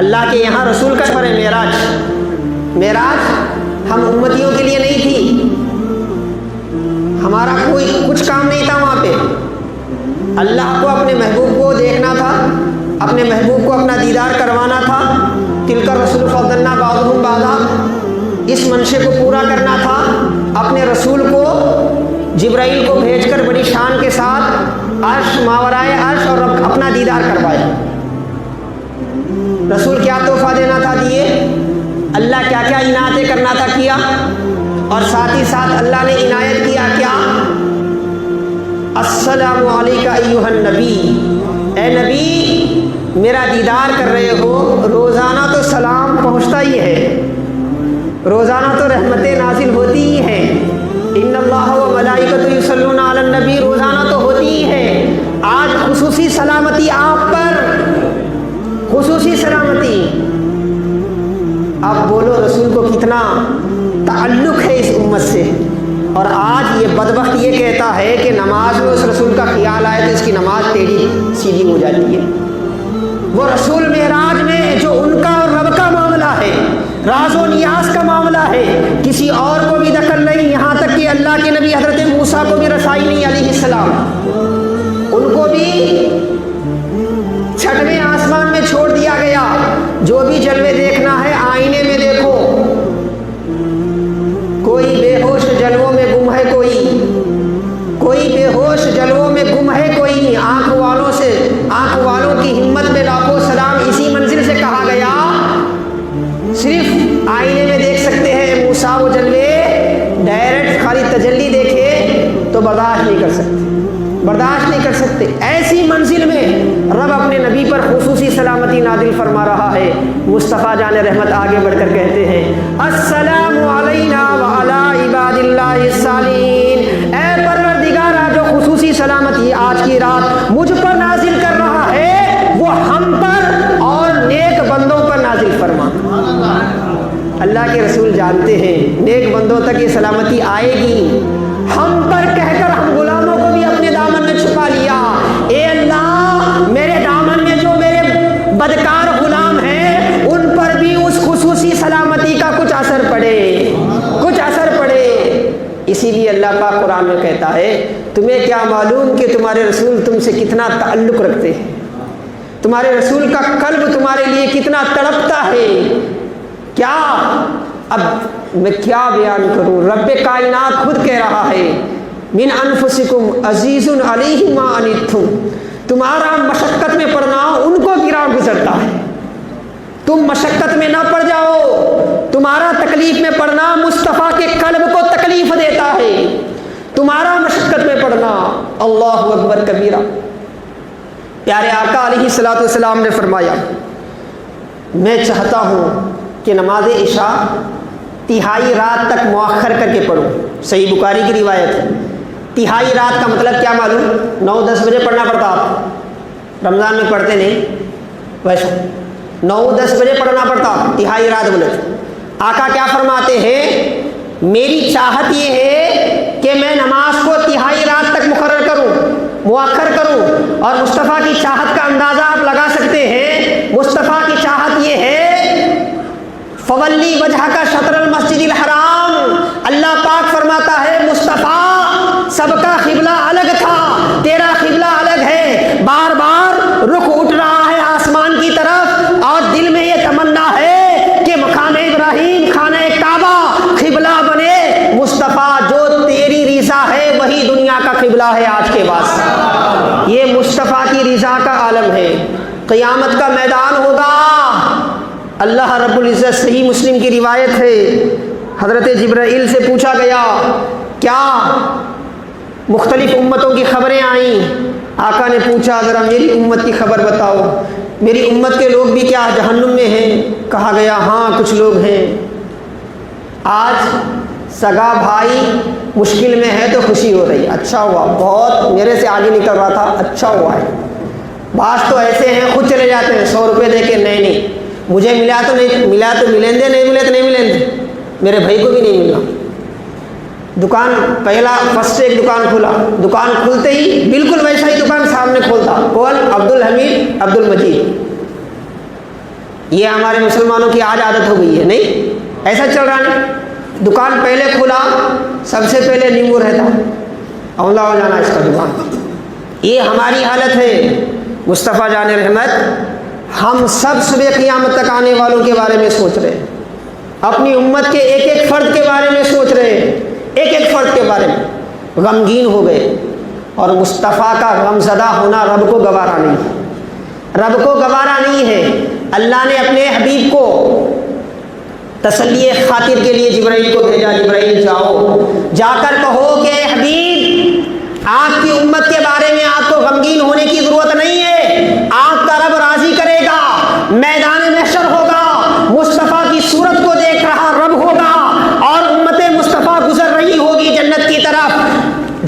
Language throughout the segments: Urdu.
اللہ کے یہاں رسول کا سفر ہے معراج ہم امتیوں کے لیے نہیں تھی، ہمارا کوئی کچھ کام نہیں تھا وہاں پہ، اللہ کو اپنے محبوب کو دیکھنا تھا، اپنے محبوب کو اپنا دیدار کروانا تھا، تلک الرسول فضلنا بعضهم بعضا، اس منشے کو پورا کرنا تھا، اپنے رسول کو جبرائیل کو بھیج کر بڑی شان کے ساتھ عرش ماورائے عرش اور اپنا دیدار کروایا۔ رسول کیا تحفہ دینا تھا دیے، اللہ کیا کیا عنایتیں کرنا تھا کیا، اور ساتھ ہی ساتھ اللہ نے عنایت کیا کیا، السلام علیکہ ایھا النبی، اے نبی میرا دیدار کر رہے ہو، روزانہ تو سلام پہنچتا ہی ہے، روزانہ تو رحمتیں نازل ہوتی ہی ہیں، ان اللہ و ملائکۃ یصلون علی النبی روزانہ تو ہوتی ہی ہے، آج خصوصی سلامتی آپ پر، خصوصی سلامتی۔ آپ بولو رسول کو کتنا تعلق ہے اس امت سے، اور آج یہ بدبخت یہ کہتا ہے کہ نماز میں اس رسول کا خیال آئے تو اس کی نماز ٹیڑھی سیدھی ہو جاتی ہے۔ وہ رسول معراج میں جو ان کا اور رب کا معاملہ ہے، راز و نیاز کا معاملہ ہے، کسی اور کو بھی دخل نہیں، یہاں تک کہ اللہ کے نبی حضرت موسیٰ کو بھی رسائی نہیں علیہ السلام، ان کو بھی چھٹویں آسمان میں چھوڑ دیا گیا، جو بھی جلوے دیکھنا ہے آئینے میں دیکھو، کوئی بے ہوش جلووں میں گم ہے، کوئی بے ہوش جلووں میں گم ہے، کوئی آنکھ والوں کی ہمت میں لاکھوں سلام، اسی منزل سے کہا گیا صرف آئینے میں دیکھ سکتے ہیں موسیٰ وہ جلوے، ڈائریکٹ خالی تجلی دیکھے تو برداشت نہیں کر سکتے، ایسی منزل میں رب اپنے نبی پر خصوصی سلامتی نازل فرما رہا ہے۔ مصطفیٰ جان رحمت آگے بڑھ کر کہتے ہیں السلام علینا وعلی عباد اللہ الصالحین، اے پروردگارا جو خصوصی سلامتی آج کی رات مجھ پر نازل کر رہا ہے وہ ہم پر اور نیک بندوں پر نازل فرما۔ اللہ کے رسول جانتے ہیں نیک بندوں تک یہ سلامتی آئے گی، ہم پر کہہ کر ہم غلاموں کو بھی اپنے دامن میں چھپا لیا، اے اللہ میرے دامن میں جو میرے بدکار غلام ہیں ان پر بھی اس خصوصی سلامتی کا کچھ اثر پڑے۔ اسی لیے اللہ پاک قرآن میں کہتا ہے تمہیں کیا معلوم کہ تمہارے رسول تم سے کتنا تعلق رکھتے ہیں، تمہارے رسول کا قلب تمہارے لیے کتنا تڑپتا ہے۔ کیا اب میں کیا بیان کروں، رب کائنات خود کہہ رہا ہے من انفسکم عزیز علیہ ما عنتم، تمہارا مشقت میں پڑنا ان کو گرا گزرتا ہے، تم مشقت میں نہ پڑ جاؤ، تمہارا تکلیف میں پڑنا مصطفیٰ کے قلب کو تکلیف دیتا ہے، تمہارا مشقت میں پڑنا۔ اللہ اکبر کبیرہ۔ پیارے آقا علیہ الصلوۃ والسلام نے فرمایا میں چاہتا ہوں کہ نماز عشاء تہائی رات تک مؤخر کر کے پڑھوں، صحیح بخاری کی روایت ہے۔ تہائی رات کا مطلب کیا معلوم، 9-10 بجے پڑھنا پڑتا، آپ رمضان میں پڑھتے نہیں، ویسا 9-10 بجے پڑھنا پڑتا، تہائی رات بولے۔ آقا کیا فرماتے ہیں میری چاہت یہ ہے کہ میں نماز کو تہائی رات تک مقرر کروں، مؤخر کروں، اور مصطفیٰ کی چاہت کا اندازہ آپ لگا سکتے ہیں، مصطفیٰ کی چاہت یہ ہے فولی وجہ کا شطر المسجد الحرام، اللہ پاک فرماتا ہے مصطفیٰ سب کا قبلہ الگ تھا، تیرا قبلہ الگ ہے، بار بار رخ اٹھ رہا ہے آسمان کی طرف، اور دل میں یہ تمنا ہے کہ مقام ابراہیم خانہ کعبہ قبلہ بنے، مصطفیٰ جو تیری رضا ہے وہی دنیا کا قبلہ ہے آج کے بعد۔ یہ مصطفیٰ کی رضا کا عالم ہے، قیامت کا میدان ہوگا، اللہ رب العزت، صحیح مسلم کی روایت ہے، حضرت جبرائیل سے پوچھا گیا کیا مختلف امتوں کی خبریں آئیں، آقا نے پوچھا ذرا میری امت کی خبر بتاؤ، میری امت کے لوگ بھی کیا جہنم میں ہیں، کہا گیا ہاں کچھ لوگ ہیں۔ آج سگا بھائی مشکل میں ہے تو خوشی ہو رہی ہے، اچھا ہوا، بہت میرے سے آگے نکل رہا تھا، اچھا ہوا ہے۔ بعض تو ایسے ہیں خود چلے جاتے ہیں 100 روپے دے کے، نہیں مجھے ملا تو نہیں ملا تو ملیں دے، نہیں ملے تو نہیں ملیں دے، میرے بھائی کو بھی نہیں ملا۔ دکان پہلا فرسٹ ایک دکان کھولا، دکان کھلتے ہی بالکل ویسا ہی دکان سامنے کھولتا، کون؟ عبد الحمید عبد المجید، یہ ہمارے مسلمانوں کی آج عادت ہو گئی ہے، نہیں ایسا چل رہا نہیں، دکان پہلے کھلا سب سے پہلے نیمبو رہتا، اولا ہو جانا اس کا دکان، یہ ہماری حالت ہے۔ مصطفیٰ جان رحمت ہم سب صبح قیامت تک آنے والوں کے بارے میں سوچ رہے ہیں، اپنی امت کے ایک ایک فرد کے بارے میں سوچ رہے ہیں، ایک ایک فرد کے بارے میں غمگین ہو گئے، اور مصطفیٰ کا غم زدہ ہونا رب کو گوارا نہیں ہے، رب کو گوارا نہیں ہے۔ اللہ نے اپنے حبیب کو تسلی خاطر کے لیے جبرائیل کو بھیجا، جبرائیل جاؤ، جا کر کہو کہ اے حبیب آپ کی امت کے بارے میں آپ کو غمگین ہونے کی ضرورت نہیں ہے، آپ کا رب راضی کرے گا، میدان محشر ہوگا، مصطفیٰ کی صورت کو دیکھ رہا رب ہوگا، اور امت مصطفیٰ گزر رہی ہوگی جنت کی طرف،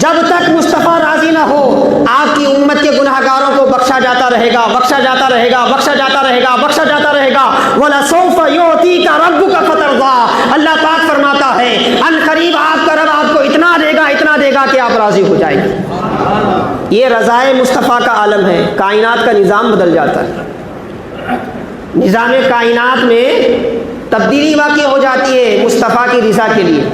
جب تک مصطفیٰ راضی نہ ہو آپ کی امت کے گناہ گاروں کو بخشا جاتا رہے گا، بخشا جاتا رہے گا، بخشا جاتا رہے گا، بخشا جاتا رہے گا۔ وَلَسَوْفَ يُعْطِيكَ رَبُّكَ فَتَرْضَىٰ، اللہ پاک فرماتا ہے ان قریب آپ کا رب آپ کو اتنا دے گا کہ آپ راضی ہو جائیں گے۔ یہ رضائے مصطفیٰ کا عالم ہے، کائنات کا نظام بدل جاتا ہے، نظام کائنات میں تبدیلی واقع ہو جاتی ہے مصطفیٰ کی رضا کے لیے۔